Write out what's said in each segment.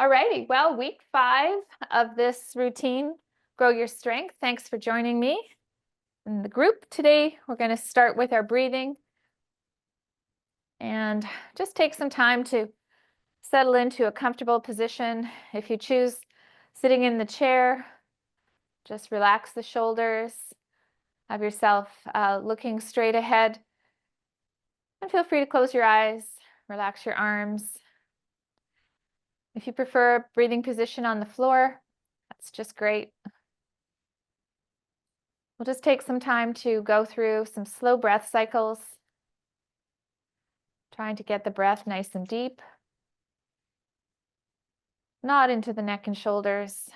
All righty. Well, week 5 of this routine, Grow Your Strength. Thanks for joining me in the group today. We're going to start with our breathing and just take some time to settle into a comfortable position. If you choose sitting in the chair, just relax the shoulders, have yourself looking straight ahead, and feel free to close your eyes, relax your arms. If you prefer breathing position on the floor, that's just great. We'll just take some time to go through some slow breath cycles, trying to get the breath nice and deep, not into the neck and shoulders.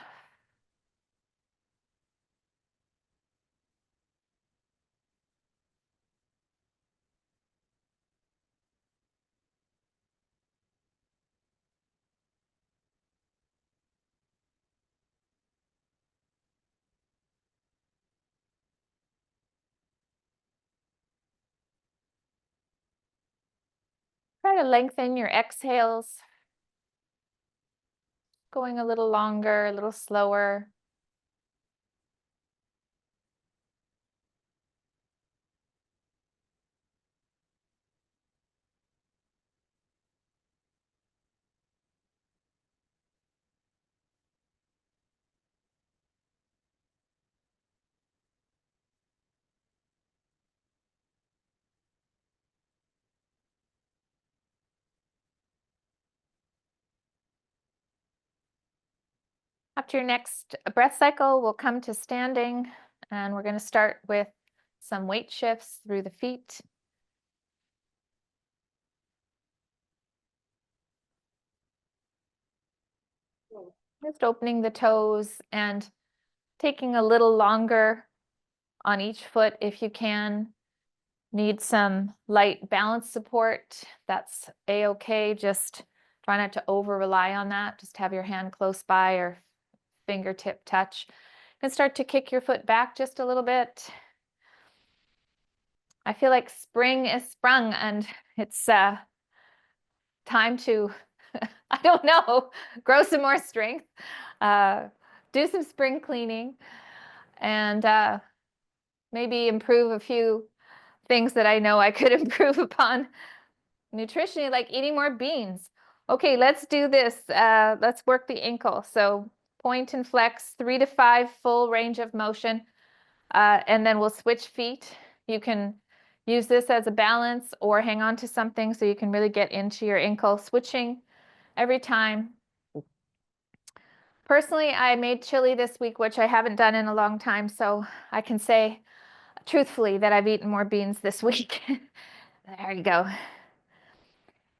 Try to lengthen your exhales, going a little longer, a little slower. After your next breath cycle, we'll come to standing, and we're going to start with some weight shifts through the feet. Just opening the toes and taking a little longer on each foot if you can. Need some light balance support, that's a-okay. Just try not to over rely on that. Just have your hand close by or fingertip touch. You can start to kick your foot back just a little bit. I feel like spring is sprung and it's time to, I don't know, grow some more strength, do some spring cleaning, and maybe improve a few things that I know I could improve upon nutritionally, like eating more beans. Okay, let's do this. Let's work the ankle. So point and flex, 3 to 5 full range of motion, and then we'll switch feet. You can use this as a balance or hang on to something so you can really get into your ankle, switching every time. Personally, I made chili this week, which I haven't done in a long time, so I can say truthfully that I've eaten more beans this week. There you go.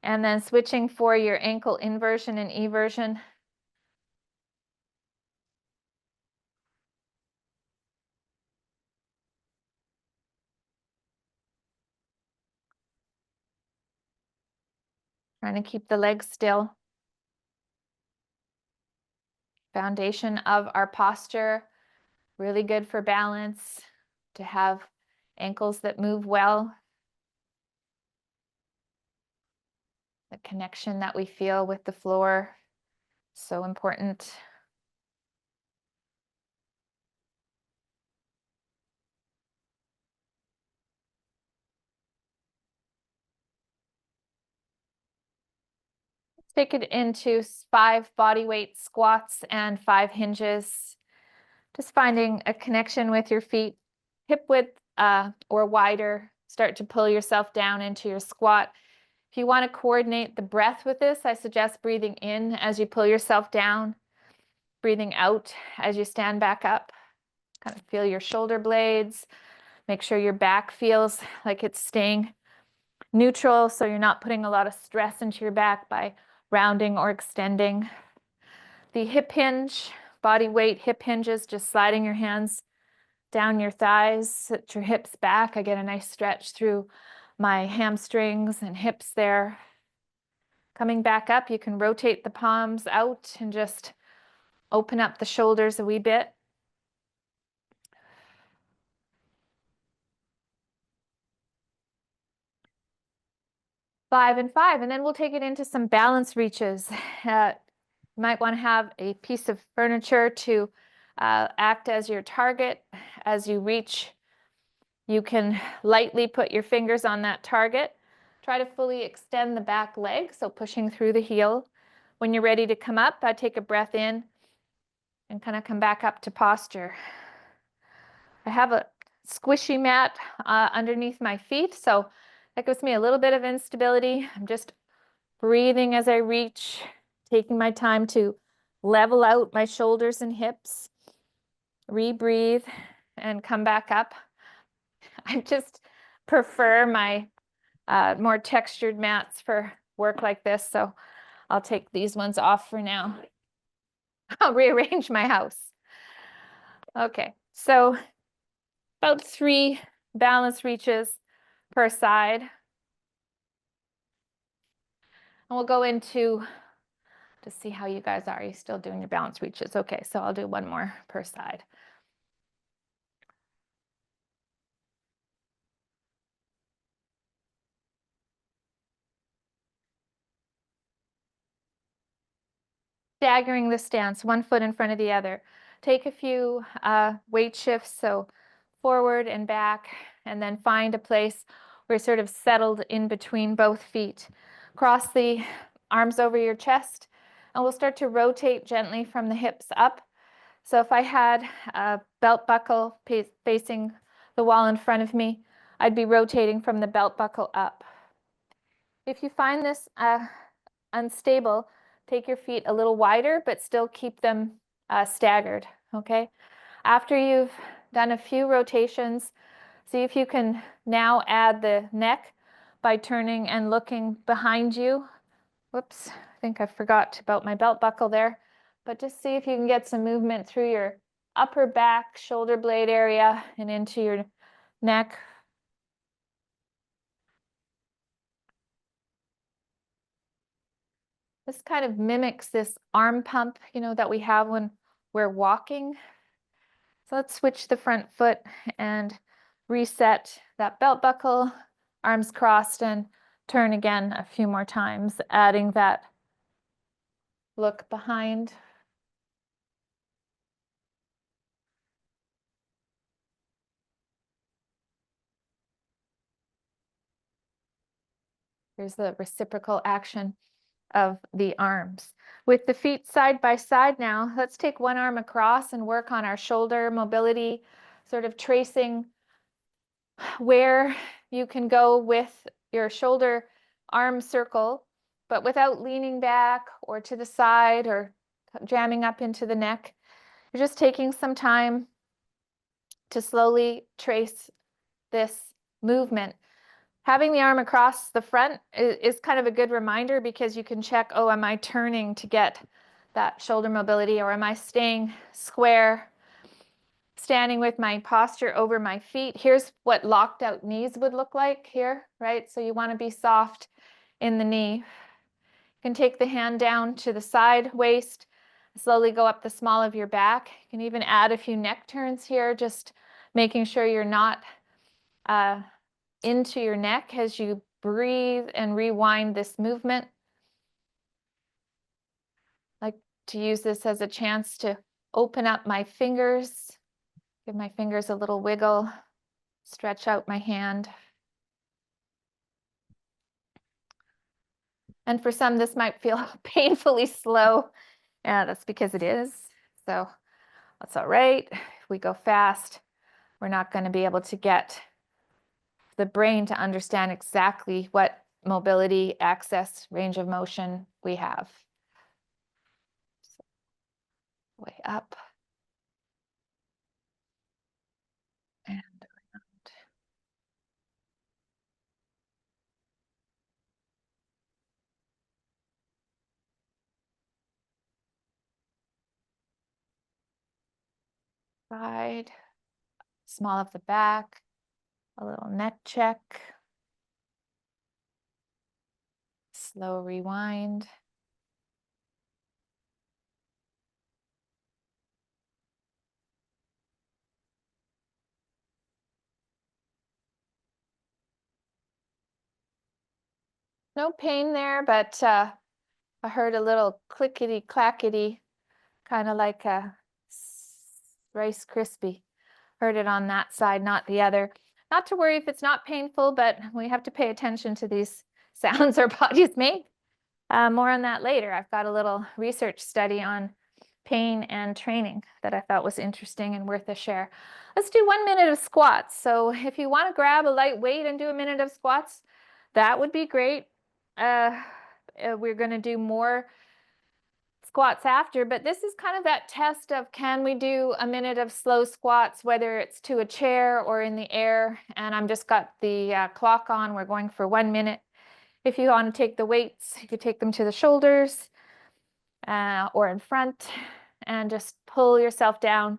And then switching for your ankle inversion and eversion. Trying to keep the legs still. Foundation of our posture, really good for balance, to have ankles that move well. The connection that we feel with the floor, so important. Let's take it into 5 body weight squats and 5 hinges. Just finding a connection with your feet, hip width or wider. Start to pull yourself down into your squat. If you want to coordinate the breath with this, I suggest breathing in as you pull yourself down, breathing out as you stand back up. Kind of feel your shoulder blades. Make sure your back feels like it's staying neutral, so you're not putting a lot of stress into your back by rounding or extending. The hip hinge, body weight hip hinges, just sliding your hands down your thighs, sit your hips back. I get a nice stretch through my hamstrings and hips there. Coming back up, you can rotate the palms out and just open up the shoulders a wee bit. Five and 5, and then we'll take it into some balance reaches. You might want to have a piece of furniture to act as your target. As you reach, you can lightly put your fingers on that target. Try to fully extend the back leg, so pushing through the heel. When you're ready to come up, take a breath in and kind of come back up to posture. I have a squishy mat underneath my feet, so that gives me a little bit of instability. I'm just breathing as I reach, taking my time to level out my shoulders and hips, rebreathe, and come back up. I just prefer my more textured mats for work like this, so I'll take these ones off for now. I'll rearrange my house. Okay, so about 3 balance reaches per side. And we'll go into to see how you guys are. Are you still doing your balance reaches? Okay, so I'll do 1 more per side. Staggering the stance, 1 foot in front of the other. Take a few weight shifts, so forward and back, and then find a place where you're sort of settled in between both feet. Cross the arms over your chest, and we'll start to rotate gently from the hips up. So if I had a belt buckle facing the wall in front of me, I'd be rotating from the belt buckle up. If you find this unstable, take your feet a little wider, but still keep them staggered, okay? After you've done a few rotations, see if you can now add the neck by turning and looking behind you. Whoops, I think I forgot about my belt buckle there, but just see if you can get some movement through your upper back, shoulder blade area and into your neck. This kind of mimics this arm pump, that we have when we're walking. So let's switch the front foot and reset that belt buckle, arms crossed, and turn again a few more times, adding that look behind. Here's the reciprocal action of the arms. With the feet side by side now, let's take one arm across and work on our shoulder mobility, sort of tracing where you can go with your shoulder arm circle, but without leaning back or to the side or jamming up into the neck. You're just taking some time to slowly trace this movement. Having the arm across the front is kind of a good reminder, because you can check, oh, am I turning to get that shoulder mobility, or am I staying square, standing with my posture over my feet? Here's what locked out knees would look like here, right? So you want to be soft in the knee. You can take the hand down to the side waist, slowly go up the small of your back. You can even add a few neck turns here, just making sure you're not into your neck as you breathe and rewind this movement. I like to use this as a chance to open up my fingers, give my fingers a little wiggle, stretch out my hand. And for some, this might feel painfully slow. Yeah, that's because it is. So that's all right. If we go fast, we're not going to be able to get the brain to understand exactly what mobility, access, range of motion we have. So, way up and around. Side, small of the back, a little neck check, slow rewind. No pain there, but I heard a little clickety clackety, kind of like a Rice Krispie. Heard it on that side, not the other. Not to worry if it's not painful, but we have to pay attention to these sounds our bodies make. More on that later. I've got a little research study on pain and training that I thought was interesting and worth a share. Let's do 1 minute of squats. So if you want to grab a light weight and do a minute of squats, that would be great. We're going to do more squats after, but this is kind of that test of, can we do a minute of slow squats, whether it's to a chair or in the air. And I'm just got the clock on. We're going for 1 minute. If you want to take the weights, you could take them to the shoulders or in front and just pull yourself down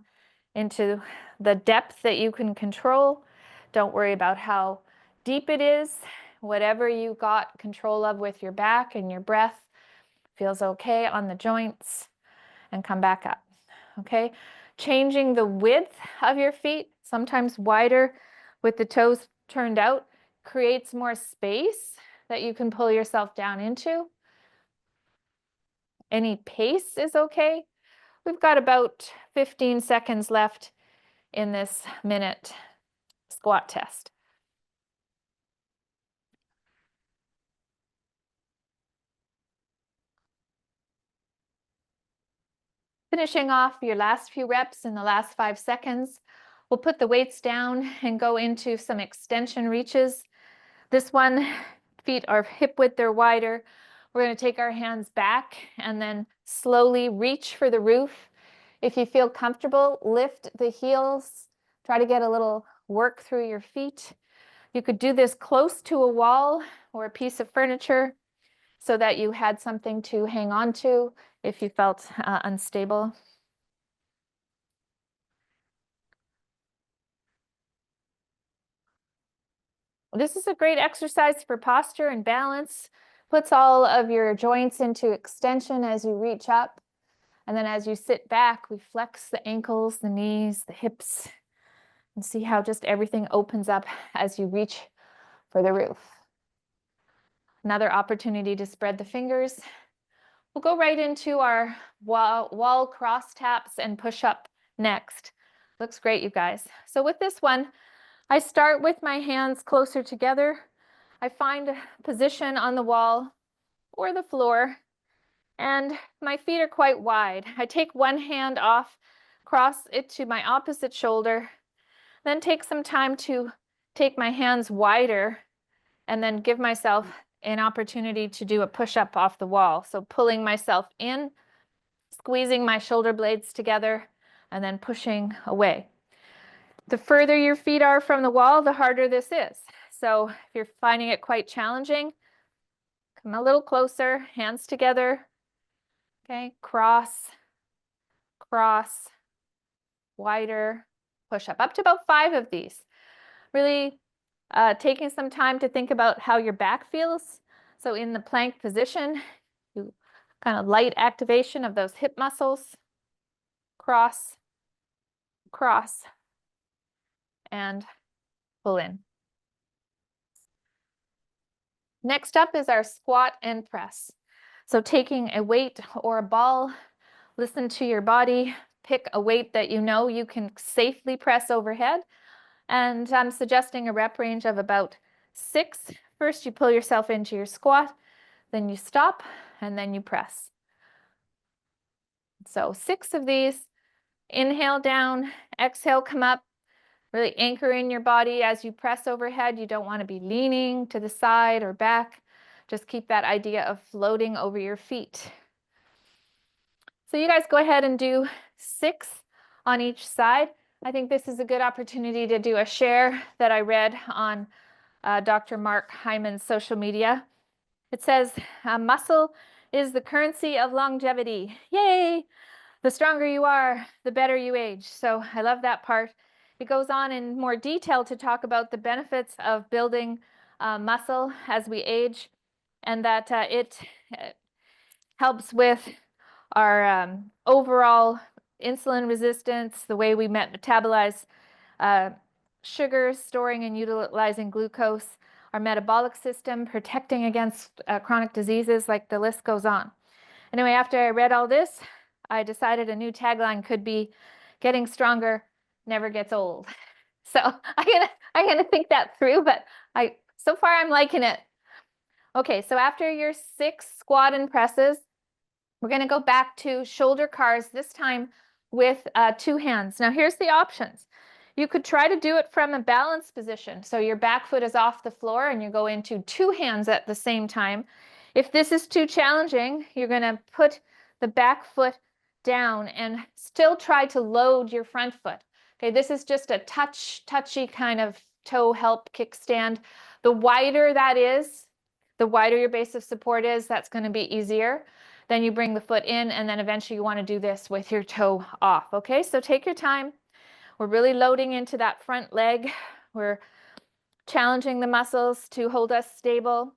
into the depth that you can control. Don't worry about how deep it is. Whatever you got control of with your back and your breath feels okay on the joints, and come back up. Okay, changing the width of your feet, sometimes wider with the toes turned out, creates more space that you can pull yourself down into. Any pace is okay. We've got about 15 seconds left in this minute squat test. Finishing off your last few reps in the last 5 seconds, we'll put the weights down and go into some extension reaches. This one, feet are hip width or wider. We're going to take our hands back and then slowly reach for the roof. If you feel comfortable, lift the heels. Try to get a little work through your feet. You could do this close to a wall or a piece of furniture so that you had something to hang on to if you felt unstable. This is a great exercise for posture and balance. Puts all of your joints into extension as you reach up. And then as you sit back, we flex the ankles, the knees, the hips, and see how just everything opens up as you reach for the roof. Another opportunity to spread the fingers. We'll go right into our wall cross taps and push up next. Looks great, you guys. So with this one, I start with my hands closer together. I find a position on the wall or the floor, and my feet are quite wide. I take one hand off, cross it to my opposite shoulder, then take some time to take my hands wider and then give myself an opportunity to do a push-up off the wall. So pulling myself in, squeezing my shoulder blades together, and then pushing away. The further your feet are from the wall, the harder this is. So if you're finding it quite challenging, come a little closer, hands together. Okay, cross, cross, wider, push up to about 5 of these. Really taking some time to think about how your back feels. So in the plank position, you kind of light activation of those hip muscles, cross, cross, and pull in. Next up is our squat and press. So taking a weight or a ball, listen to your body, pick a weight that you know you can safely press overhead. And I'm suggesting a rep range of about 6. First, you pull yourself into your squat, then you stop, and then you press. So 6 of these. Inhale down, exhale, come up. Really anchor in your body as you press overhead. You don't want to be leaning to the side or back. Just keep that idea of floating over your feet. So you guys go ahead and do 6 on each side. I think this is a good opportunity to do a share that I read on Dr. Mark Hyman's social media. It says, muscle is the currency of longevity. Yay! The stronger you are, the better you age. So I love that part. It goes on in more detail to talk about the benefits of building muscle as we age, and that it helps with our overall insulin resistance, the way we metabolize sugars, storing and utilizing glucose, our metabolic system, protecting against chronic diseases, like the list goes on. Anyway, after I read all this, I decided a new tagline could be getting stronger never gets old. So I'm gonna think that through, but so far I'm liking it. Okay, so after your 6 squat and presses, we're gonna go back to shoulder cars, this time with 2 hands. Now here's the options. You could try to do it from a balanced position. So your back foot is off the floor and you go into 2 hands at the same time. If this is too challenging, you're gonna put the back foot down and still try to load your front foot. Okay, this is just a touchy kind of toe help kickstand. The wider that is, the wider your base of support is, that's going to be easier. Then you bring the foot in, and then eventually you want to do this with your toe off. Okay, so take your time. We're really loading into that front leg. We're challenging the muscles to hold us stable.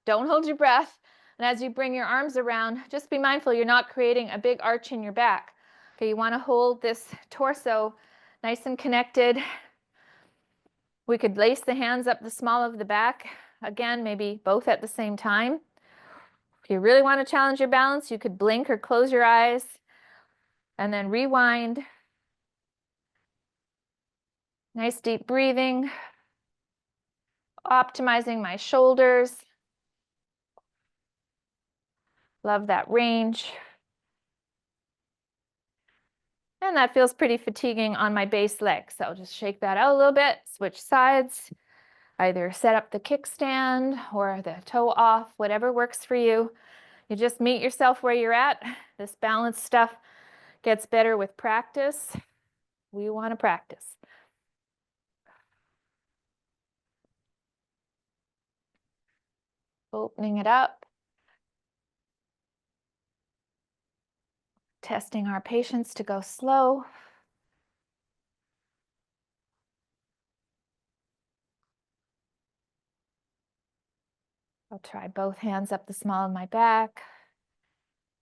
Don't hold your breath. And as you bring your arms around, just be mindful you're not creating a big arch in your back. Okay, you want to hold this torso nice and connected. We could lace the hands up the small of the back. Again, maybe both at the same time. If you really want to challenge your balance, you could blink or close your eyes and then rewind. Nice deep breathing. Optimizing my shoulders. Love that range. And that feels pretty fatiguing on my base leg. So I'll just shake that out a little bit, switch sides, either set up the kickstand or the toe off, whatever works for you. You just meet yourself where you're at. This balance stuff gets better with practice. We want to practice. Opening it up. Testing our patience to go slow. I'll try both hands up the small of my back.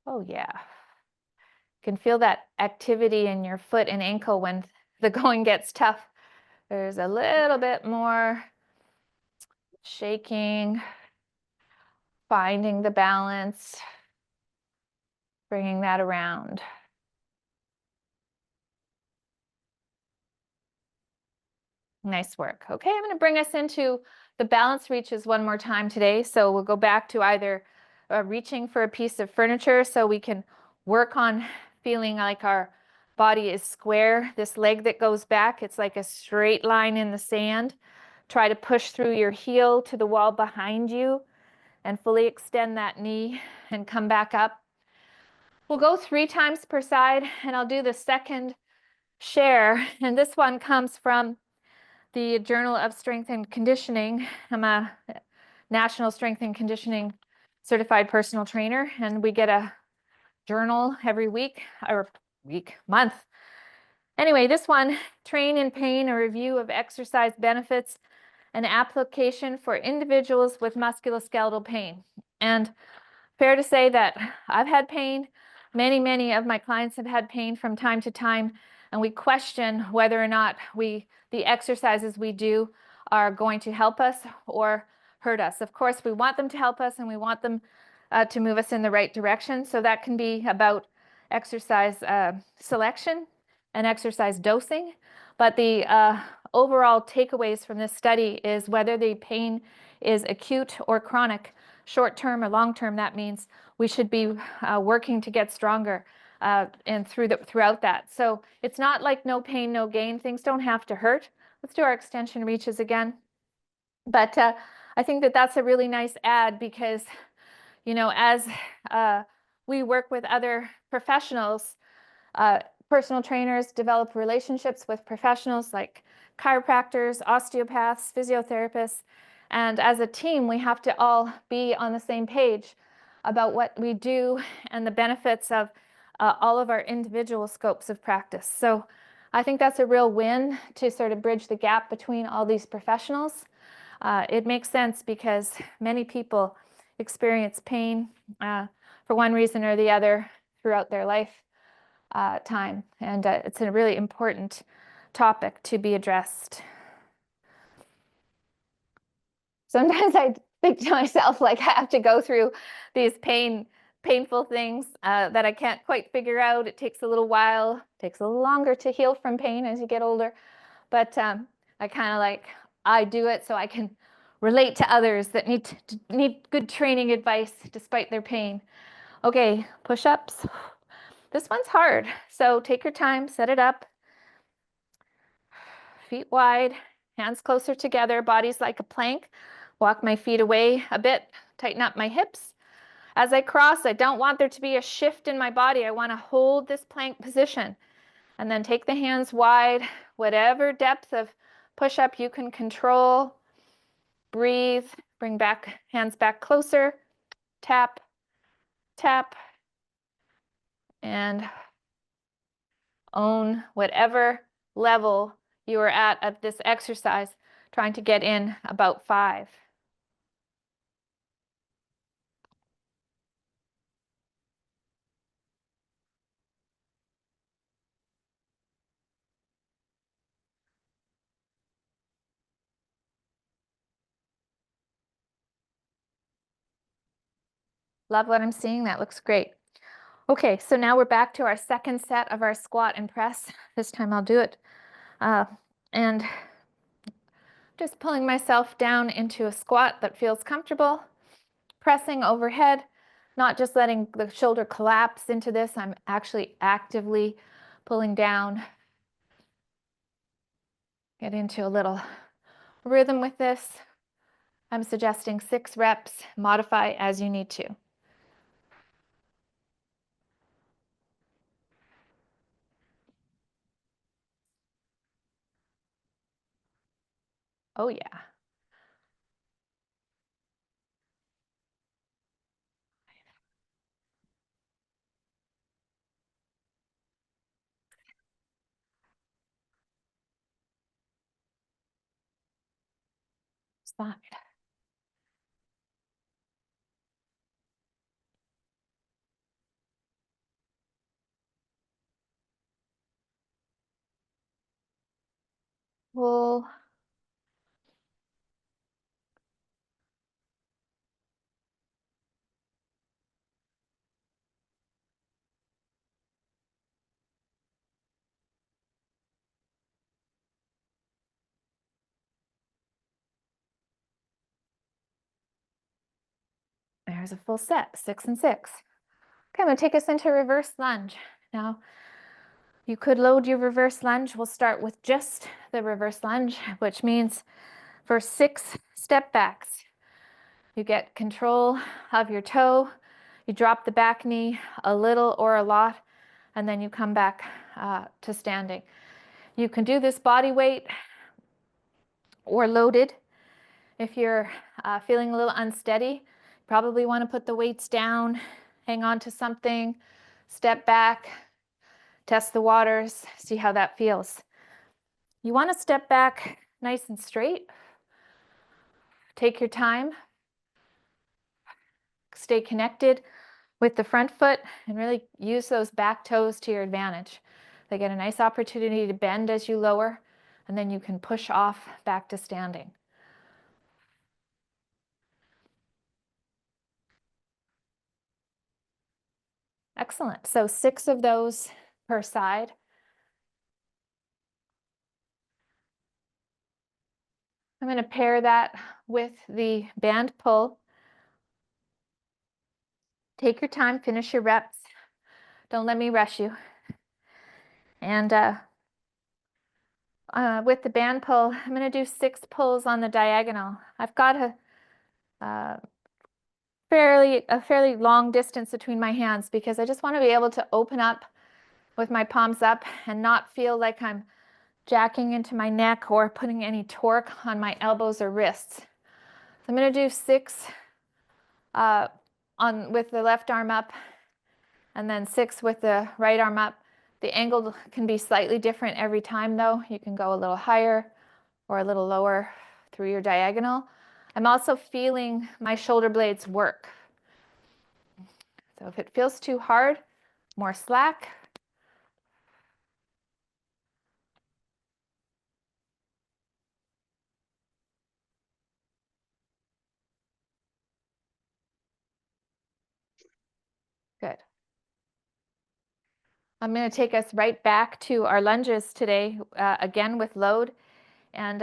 Oh yeah. You can feel that activity in your foot and ankle when the going gets tough. There's a little bit more shaking, finding the balance, bringing that around. Nice work. Okay, I'm going to bring us into the balance reaches one more time today. So we'll go back to either reaching for a piece of furniture so we can work on feeling like our body is square. This leg that goes back, it's like a straight line in the sand. Try to push through your heel to the wall behind you and fully extend that knee and come back up. We'll go 3 times per side, and I'll do the second share. And this one comes from the Journal of Strength and Conditioning. I'm a National Strength and Conditioning certified personal trainer, and we get a journal every week, or month. Anyway, this one, Train in Pain, a review of exercise benefits and application for individuals with musculoskeletal pain. And fair to say that I've had pain. Many of my clients have had pain from time to time, and we question whether or not the exercises we do are going to help us or hurt us. Of course, we want them to help us and we want them to move us in the right direction. So that can be about exercise selection and exercise dosing. But the overall takeaways from this study is whether the pain is acute or chronic, short-term or long-term, that means we should be working to get stronger and throughout that. So it's not like no pain, no gain. Things don't have to hurt. Let's do our extension reaches again. But I think that that's a really nice add because, you know, as we work with other professionals, personal trainers develop relationships with professionals like chiropractors, osteopaths, physiotherapists. And as a team, we have to all be on the same page about what we do and the benefits of all of our individual scopes of practice. So I think that's a real win to sort of bridge the gap between all these professionals. It makes sense because many people experience pain for one reason or the other throughout their life time. And it's a really important topic to be addressed. Sometimes I think to myself, like, I have to go through these pain painful things that I can't quite figure out. It takes a little while, takes a little longer to heal from pain as you get older. But I kind of like, I do it so I can relate to others that need good training advice despite their pain. Okay, push-ups. This one's hard, so take your time, set it up. Feet wide, hands closer together, body's like a plank. Walk my feet away a bit, tighten up my hips. As I cross, I don't want there to be a shift in my body. I want to hold this plank position. And then take the hands wide, whatever depth of push-up you can control. Breathe, bring back hands back closer. Tap, tap, and own whatever level you are at this exercise, trying to get in about 5. Love what I'm seeing. That looks great. Okay, so now we're back to our second set of our squat and press. This time I'll do it. And just pulling myself down into a squat that feels comfortable, pressing overhead, not just letting the shoulder collapse into this. I'm actually actively pulling down. Get into a little rhythm with this. I'm suggesting 6 reps, modify as you need to. Oh yeah. Side. Pull. There's a full set, 6 and 6. Okay, I'm going to take us into reverse lunge. Now, you could load your reverse lunge. We'll start with just the reverse lunge, which means for 6 step backs, you get control of your toe, you drop the back knee a little or a lot, and then you come back to standing. You can do this body weight or loaded. If you're feeling a little unsteady, probably want to put the weights down, hang on to something, step back, test the waters, see how that feels. You want to step back nice and straight. Take your time. Stay connected with the front foot and really use those back toes to your advantage. They get a nice opportunity to bend as you lower, and then you can push off back to standing. Excellent. So 6 of those per side. I'm going to pair that with the band pull. Take your time, finish your reps. Don't let me rush you. And with the band pull, I'm going to do 6 pulls on the diagonal. I've got a fairly long distance between my hands because I just want to be able to open up with my palms up and not feel like I'm jacking into my neck or putting any torque on my elbows or wrists. So I'm going to do 6 with the left arm up and then 6 with the right arm up. The angle can be slightly different every time though. You can go a little higher or a little lower through your diagonal. I'm also feeling my shoulder blades work. So if it feels too hard, more slack. Good. I'm going to take us right back to our lunges today, again with load. And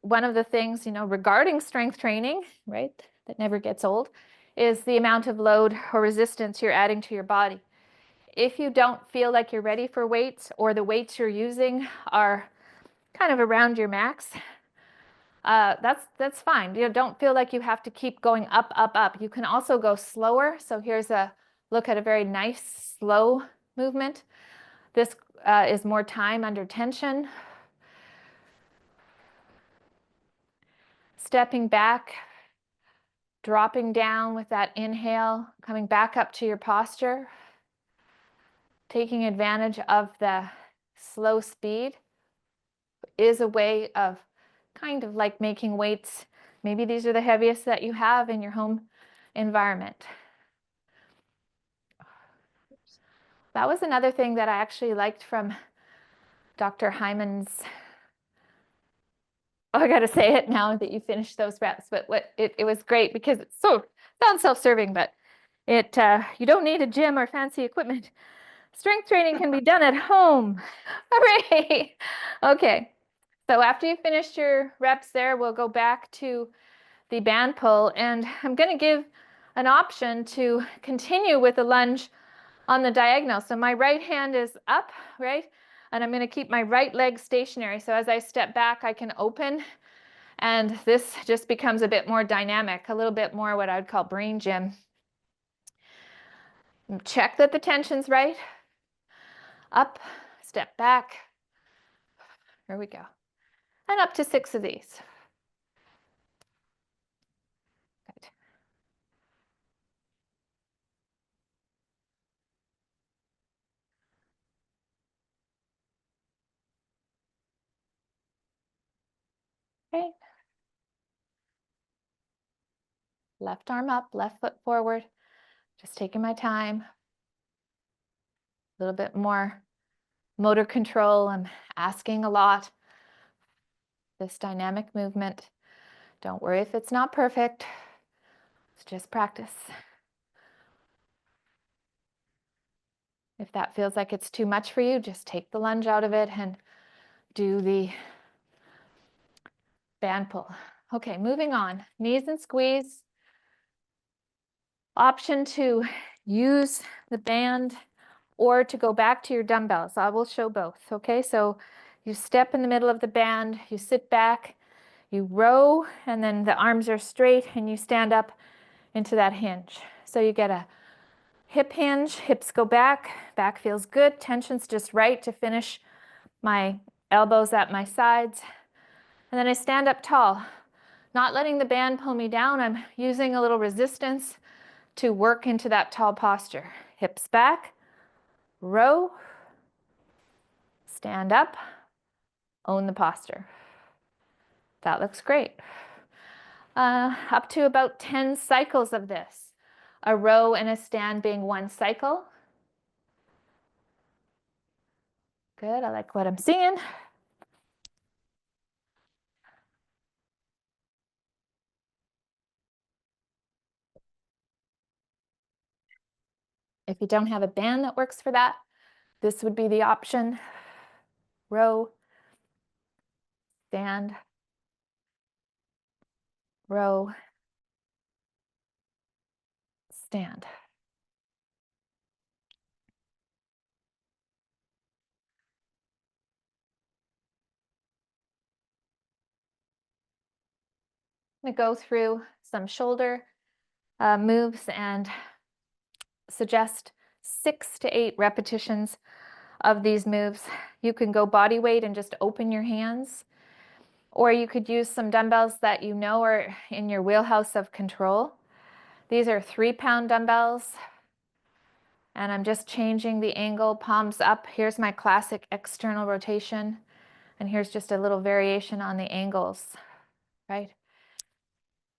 one of the things, regarding strength training, right, that never gets old, is the amount of load or resistance you're adding to your body. If you don't feel like you're ready for weights, or the weights you're using are kind of around your max, that's fine. Don't feel like you have to keep going up, up, up. You can also go slower. So here's a look at a very nice, slow movement. This is more time under tension. Stepping back, dropping down with that inhale, coming back up to your posture, taking advantage of the slow speed is a way of kind of like making weights. Maybe these are the heaviest that you have in your home environment. That was another thing that I actually liked from Dr. Hyman's. Oh, I got to say it now that you finished those reps, but it was great because it sounds self-serving, but you don't need a gym or fancy equipment. Strength training can be done at home. Hooray! Okay, so after you finished your reps there, we'll go back to the band pull, and I'm going to give an option to continue with the lunge on the diagonal. So my right hand is up, right? And I'm going to keep my right leg stationary. So as I step back, I can open, and this just becomes a bit more dynamic, a little bit more what I would call brain gym. Check that the tension's right. Up, step back. Here we go. And up to 6 of these. Good. Okay. Left arm up, left foot forward. Just taking my time. A little bit more motor control. I'm asking a lot. This dynamic movement. Don't worry if it's not perfect. It's just practice. If that feels like it's too much for you, just take the lunge out of it and do the band pull. Okay, moving on. Knees and squeeze. Option to use the band or to go back to your dumbbells. I will show both. Okay, so you step in the middle of the band, you sit back, you row, and then the arms are straight and you stand up into that hinge. So you get a hip hinge, hips go back, back feels good, tension's just right to finish my elbows at my sides. And then I stand up tall, not letting the band pull me down. I'm using a little resistance to work into that tall posture. Hips back, row, stand up, own the posture. That looks great. Up to about 10 cycles of this. A row and a stand being one cycle. Good, I like what I'm seeing. If you don't have a band that works for that, this would be the option. Row, stand, row, stand. I'm going to go through some shoulder moves and suggest 6 to 8 repetitions of these moves. You can go body weight and just open your hands, or you could use some dumbbells that you know are in your wheelhouse of control. These are 3-pound dumbbells, and I'm just changing the angle, palms up. Here's my classic external rotation, and here's just a little variation on the angles, right?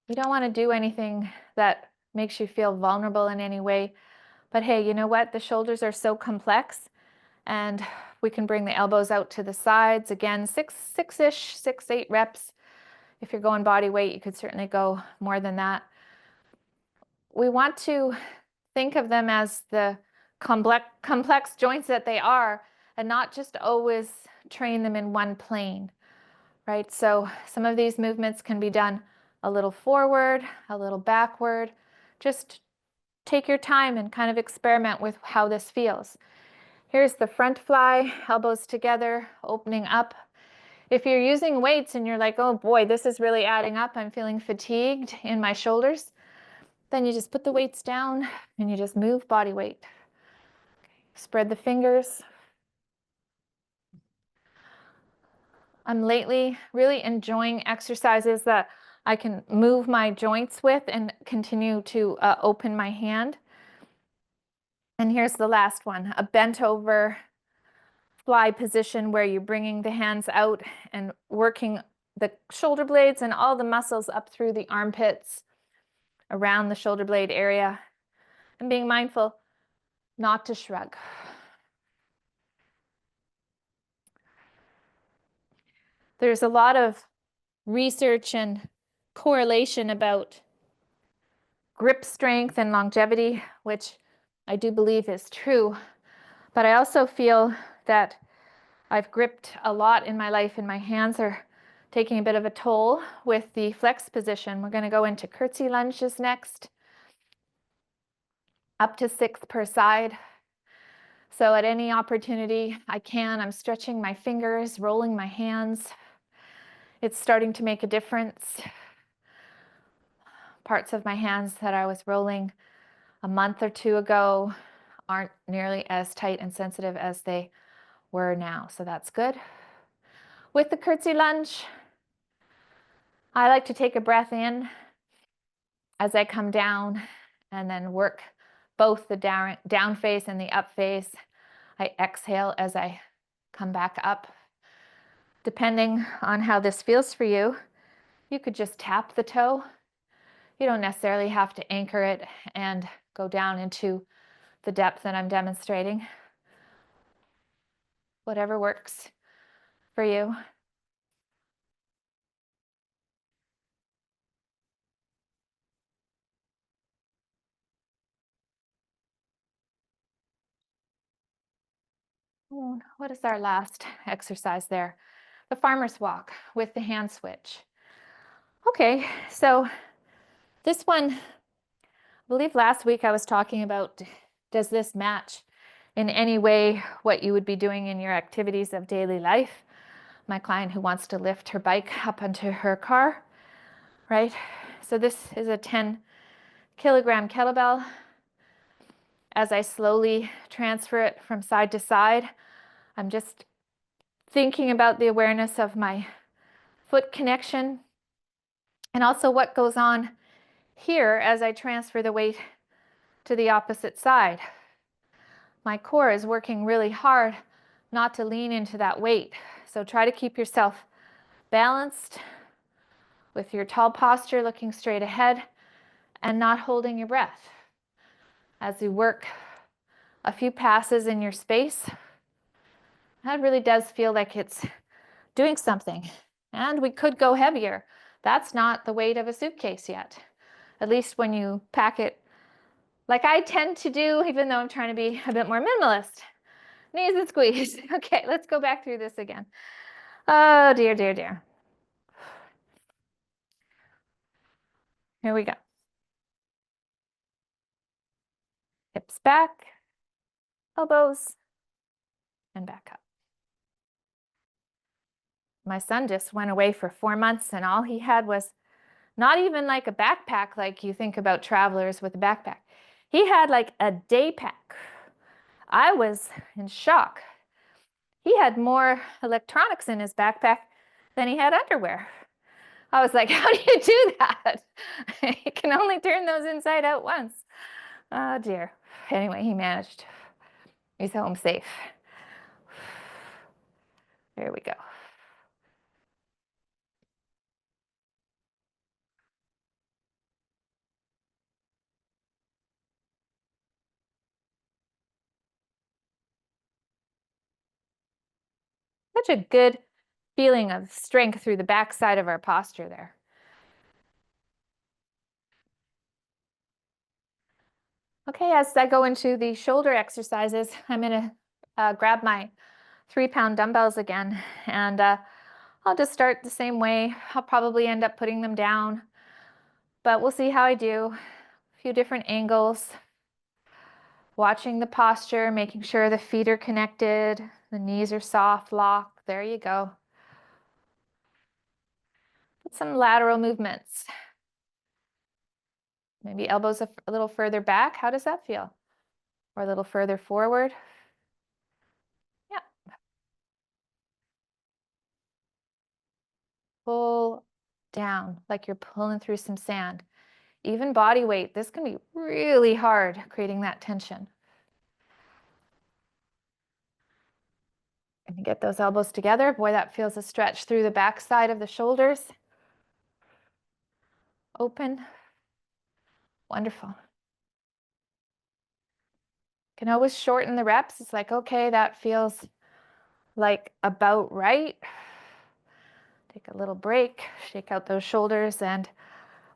You don't want to do anything that makes you feel vulnerable in any way, but hey, you know what? The shoulders are so complex, and we can bring the elbows out to the sides. Again, 6-ish, 6-8 reps. If you're going body weight, you could certainly go more than that. We want to think of them as the complex joints that they are, and not just always train them in one plane, right? So some of these movements can be done a little forward, a little backward. Just take your time and kind of experiment with how this feels. Here's the front fly, elbows together, opening up. If you're using weights and you're like, oh boy, this is really adding up, I'm feeling fatigued in my shoulders, then you just put the weights down and you just move body weight. Spread the fingers. I'm lately really enjoying exercises that I can move my joints with and continue to open my hand. And here's the last one, a bent over fly position where you're bringing the hands out and working the shoulder blades and all the muscles up through the armpits, around the shoulder blade area, and being mindful not to shrug. There's a lot of research and correlation about grip strength and longevity, which I do believe is true. But I also feel that I've gripped a lot in my life and my hands are taking a bit of a toll with the flex position. We're going to go into curtsy lunges next, up to 6 per side. So at any opportunity I'm stretching my fingers, rolling my hands. It's starting to make a difference. Parts of my hands that I was rolling a month or two ago aren't nearly as tight and sensitive as they were now. So that's good. With the curtsy lunge, I like to take a breath in as I come down and then work both the down face and the up face. I exhale as I come back up. Depending on how this feels for you, you could just tap the toe. You don't necessarily have to anchor it and go down into the depth that I'm demonstrating. Whatever works for you. What is our last exercise there? The farmer's walk with the hand switch. Okay, so this one, I believe last week I was talking about, does this match in any way what you would be doing in your activities of daily life? My client who wants to lift her bike up onto her car, right? So this is a 10-kilogram kettlebell. As I slowly transfer it from side to side, I'm just thinking about the awareness of my foot connection and also what goes on here as I transfer the weight to the opposite side. My core is working really hard not to lean into that weight. So try to keep yourself balanced with your tall posture, looking straight ahead and not holding your breath. As you work a few passes in your space, that really does feel like it's doing something. And we could go heavier. That's not the weight of a suitcase yet. At least when you pack it like I tend to do, even though I'm trying to be a bit more minimalist. Knees and squeeze. Okay, let's go back through this again. Oh, dear, dear, dear. Here we go. Hips back, elbows, and back up. My son just went away for 4 months and all he had was not even like a backpack like you think about travelers with a backpack. He had like a day pack. I was in shock. He had more electronics in his backpack than he had underwear. I was like, how do you do that? You can only turn those inside out once. Oh dear. Anyway, he managed. He's home safe. There we go. Such a good feeling of strength through the backside of our posture there. Okay, as I go into the shoulder exercises, I'm going to grab my 3-pound dumbbells again, and I'll just start the same way. I'll probably end up putting them down, but we'll see how I do. A few different angles, watching the posture, making sure the feet are connected, the knees are soft, locked. There you go. Some lateral movements. Maybe elbows a little further back. How does that feel? Or a little further forward. Yeah. Pull down like you're pulling through some sand. Even body weight, this can be really hard creating that tension. And get those elbows together. Boy, that feels a stretch through the back side of the shoulders. Open. Wonderful. Can always shorten the reps. It's like, okay, that feels like about right. Take a little break, shake out those shoulders, and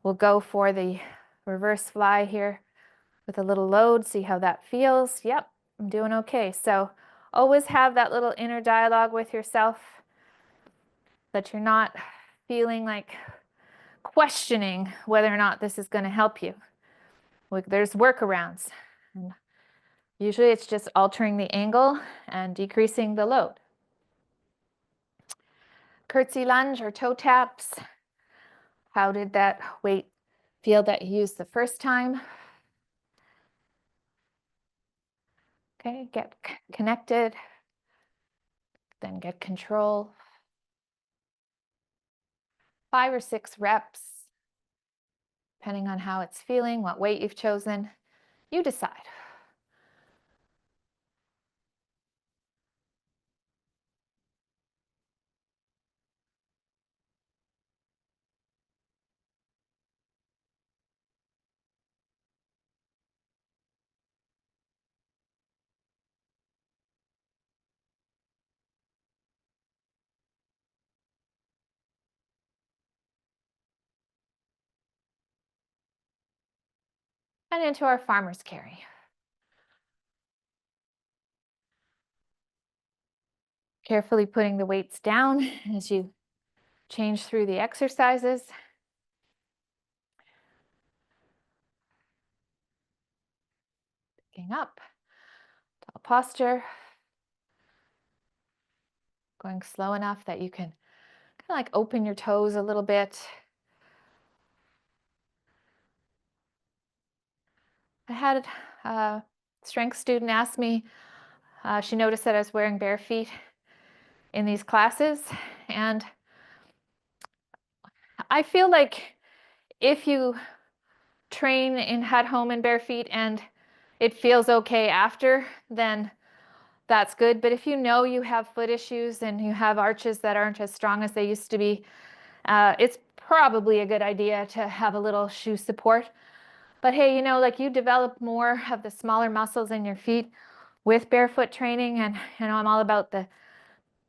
we'll go for the reverse fly here with a little load. See how that feels. Yep, I'm doing okay. So always have that little inner dialogue with yourself, that you're not feeling like questioning whether or not this is going to help you. There's workarounds. And usually it's just altering the angle and decreasing the load. Curtsy lunge or toe taps. How did that weight feel that you used the first time? Okay, get connected, then get control. 5 or 6 reps, depending on how it's feeling, what weight you've chosen. You decide. And into our farmer's carry. Carefully putting the weights down as you change through the exercises. Picking up, tall posture. Going slow enough that you can kind of like open your toes a little bit. I had a strength student ask me, she noticed that I was wearing bare feet in these classes, and I feel like if you train at home in bare feet and it feels okay after, then that's good. But if you know you have foot issues and you have arches that aren't as strong as they used to be, it's probably a good idea to have a little shoe support. But hey, you know, like you develop more of the smaller muscles in your feet with barefoot training, and you know, I'm all about the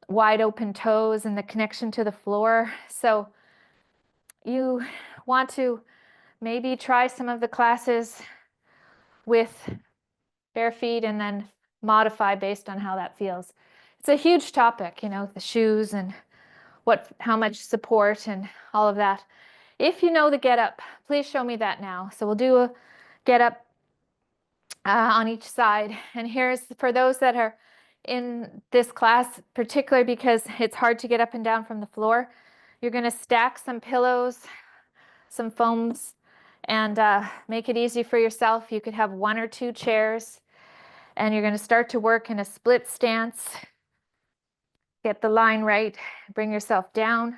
wide open toes and the connection to the floor. So you want to maybe try some of the classes with bare feet and then modify based on how that feels. It's a huge topic, you know, the shoes and how much support and all of that. If you know the get up, please show me that now. So we'll do a get up on each side. And here's for those that are in this class, particularly because it's hard to get up and down from the floor, you're going to stack some pillows, some foams, and make it easy for yourself. You could have 1 or 2 chairs, and you're going to start to work in a split stance. Get the line right, bring yourself down,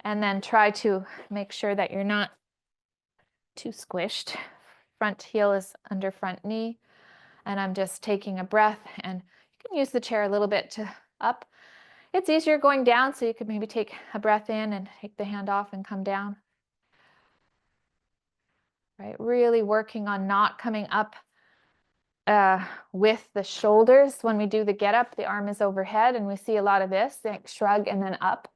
and then try to make sure that you're not too squished. Front heel is under front knee, and I'm just taking a breath, and you can use the chair a little bit to up. It's easier going down, so you could maybe take a breath in and take the hand off and come down. Right, really working on not coming up with the shoulders. When we do the get up, the arm is overhead, and we see a lot of this, like shrug and then up.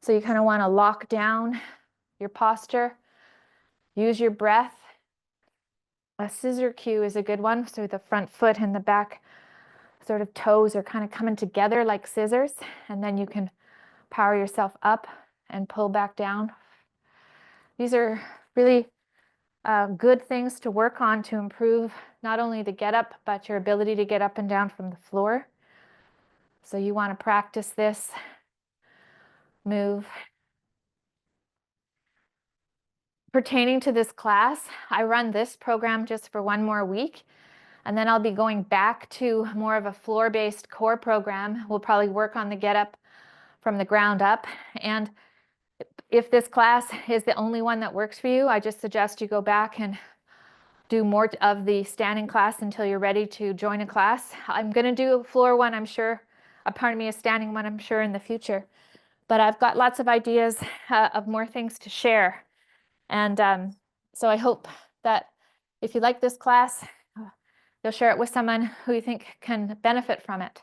So you kind of want to lock down your posture, use your breath, A scissor cue is a good one. So the front foot and the back sort of toes are kind of coming together like scissors, and then you can power yourself up and pull back down. These are really good things to work on to improve not only the get up, but your ability to get up and down from the floor. So you want to practice this move. Pertaining to this class, I run this program just for one more week, and then I'll be going back to more of a floor-based core program. We'll probably work on the get up from the ground up. And if this class is the only one that works for you, I just suggest you go back and do more of the standing class until you're ready to join a class. I'm going to do a floor one, I'm sure. Pardon me, a standing one, I'm sure, in the future. But I've got lots of ideas of more things to share. And so I hope that if you like this class, you'll share it with someone who you think can benefit from it.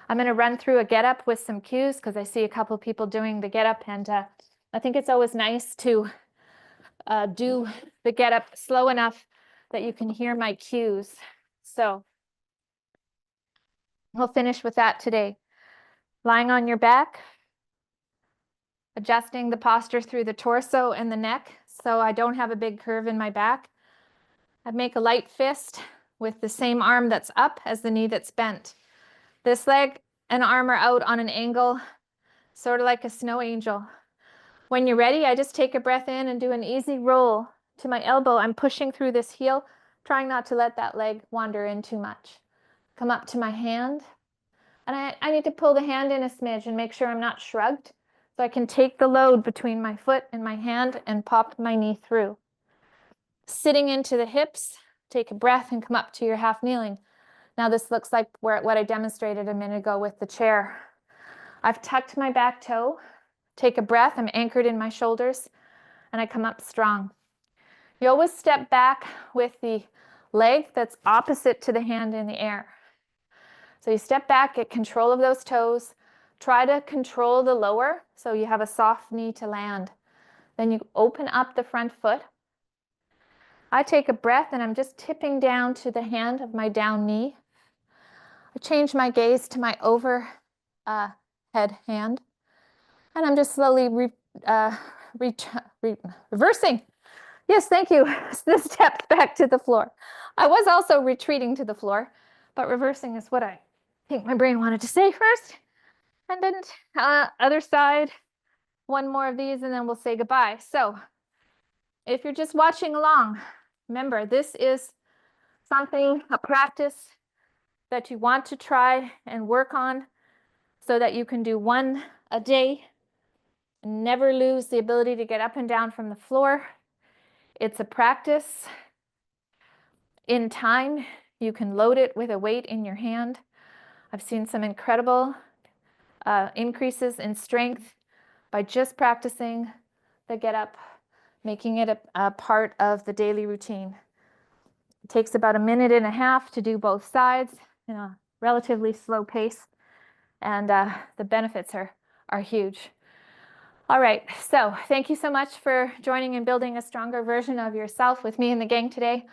I'm going to run through a get up with some cues because I see a couple of people doing the get up, and I think it's always nice to do the get up slow enough that you can hear my cues. So we'll finish with that today. Lying on your back, adjusting the posture through the torso and the neck so I don't have a big curve in my back. I make a light fist with the same arm that's up as the knee that's bent. This leg and arm are out on an angle, sort of like a snow angel. When you're ready, I just take a breath in and do an easy roll to my elbow. I'm pushing through this heel, trying not to let that leg wander in too much. Come up to my hand, and I need to pull the hand in a smidge and make sure I'm not shrugged, so I can take the load between my foot and my hand and pop my knee through. Sitting into the hips, take a breath and come up to your half kneeling. Now this looks like what I demonstrated a minute ago with the chair. I've tucked my back toe, take a breath, I'm anchored in my shoulders, and I come up strong. You always step back with the leg that's opposite to the hand in the air. So you step back, get control of those toes, try to control the lower so you have a soft knee to land. Then you open up the front foot. I take a breath and I'm just tipping down to the hand of my down knee. I change my gaze to my overhead hand, and I'm just slowly reversing. Yes, thank you. The steps back to the floor. I was also retreating to the floor, but reversing is what I think my brain wanted to say first. And then other side, one more of these, and then we'll say goodbye. So if you're just watching along, remember, this is something, a practice that you want to try and work on so that you can do one a day and never lose the ability to get up and down from the floor. It's a practice. In time, you can load it with a weight in your hand. I've seen some incredible increases in strength by just practicing the get up, making it a part of the daily routine. It takes about 1.5 minutes to do both sides in a relatively slow pace, and the benefits are huge. All right, so thank you so much for joining and building a stronger version of yourself with me and the gang today.